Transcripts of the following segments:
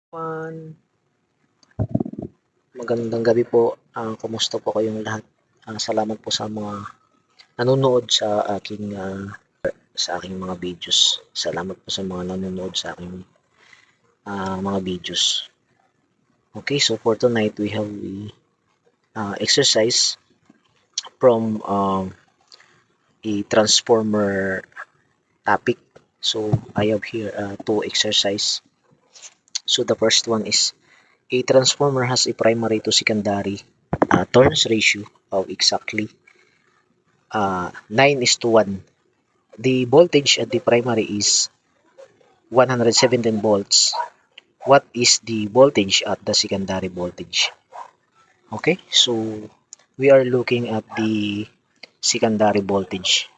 everyone. Magandang gabi po. Kumusta po kayong lahat? Salamat po sa mga nanonood sa aking mga videos. Salamat po sa mga nanonood sa aking mga videos. Okay, so for tonight we have the exercise from a transformer topic. So I have here two exercise. So the first one is a transformer has a primary to secondary turns ratio of exactly 9:1. The voltage at the primary is 117 volts. What is the voltage at the secondary voltage? Okay, so we are looking at the secondary voltage.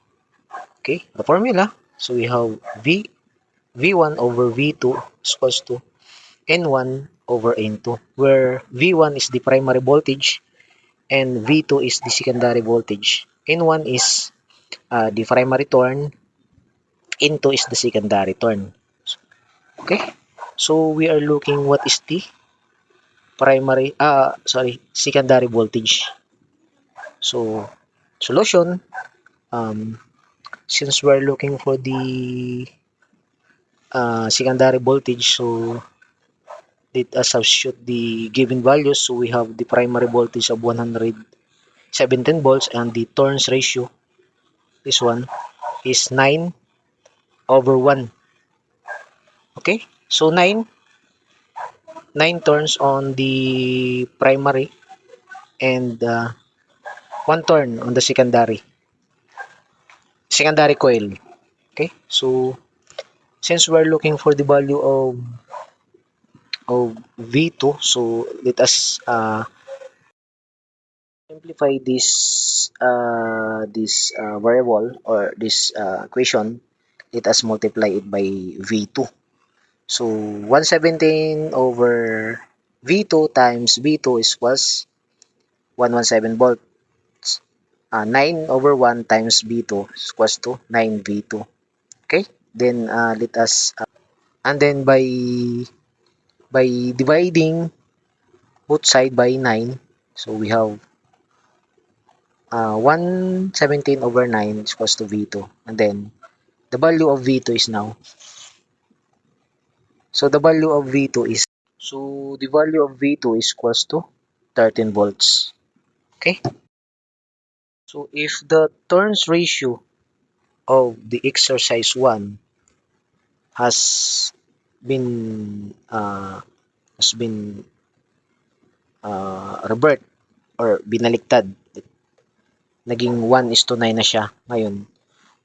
Okay, the formula. So we have V1 over V2 is equals to N1 over N2, where V1 is the primary voltage and V2 is the secondary voltage. N1 is the primary turn, N2 is the secondary turn. Okay, so we are looking what is the secondary voltage. So solution, since we're looking for the secondary voltage, so let us substitute the given values. So we have the primary voltage of 117 volts and the turns ratio, this one is 9/1. Okay, so 9 turns on the primary and 1 turn on the secondary coil. Okay, so since we're looking for the value of V2, so let us simplify this variable or this equation. Let us multiply it by V2. So 117 over V2 times V2 is equals 117 volts. 9 over 1 times V2 is equals to 9 V2. Okay, then let us and then by dividing both side by 9, so we have 117 over 9 is equals to V2, and then the value of V2 is now, so the value of V2 is, so the value of V2 is equals to 13 volts. Okay, so if the turns ratio of the exercise 1 has been revert or binaliktad, naging 1:9 na siya ngayon,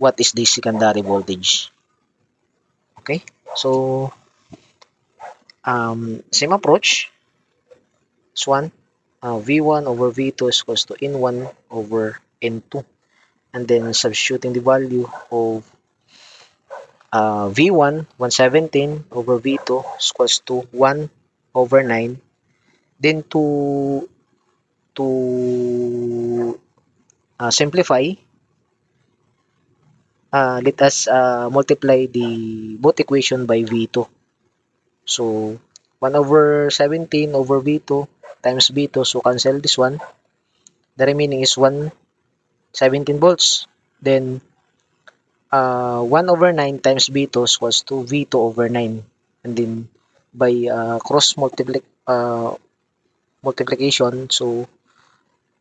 what is the secondary voltage? Okay, so same approach. This one, V1 over V2 is equals to N1 over N2, and then substituting the value of V1 117 over V2 is equals to 1 over 9. Then to simplify, let us multiply the both equation by V2. So 1 over 17 over V2 times V2, so cancel this one. The remaining is 117 volts. Then 1 over 9 times V2 is equals to V2 over 9. And then by cross multiplication, so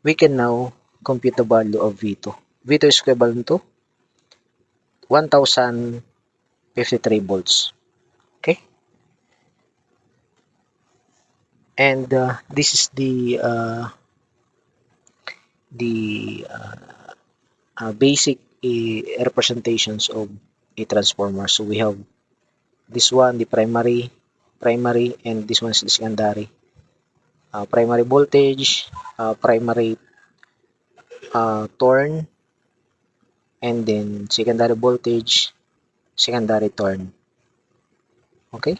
we can now compute the value of V2. V2 is equivalent to 1053 volts. Okay, and this is the basic representations of a transformer. So we have this one, the primary, and this one is the secondary. Primary voltage, primary turn, and then secondary voltage, secondary turn. Okay,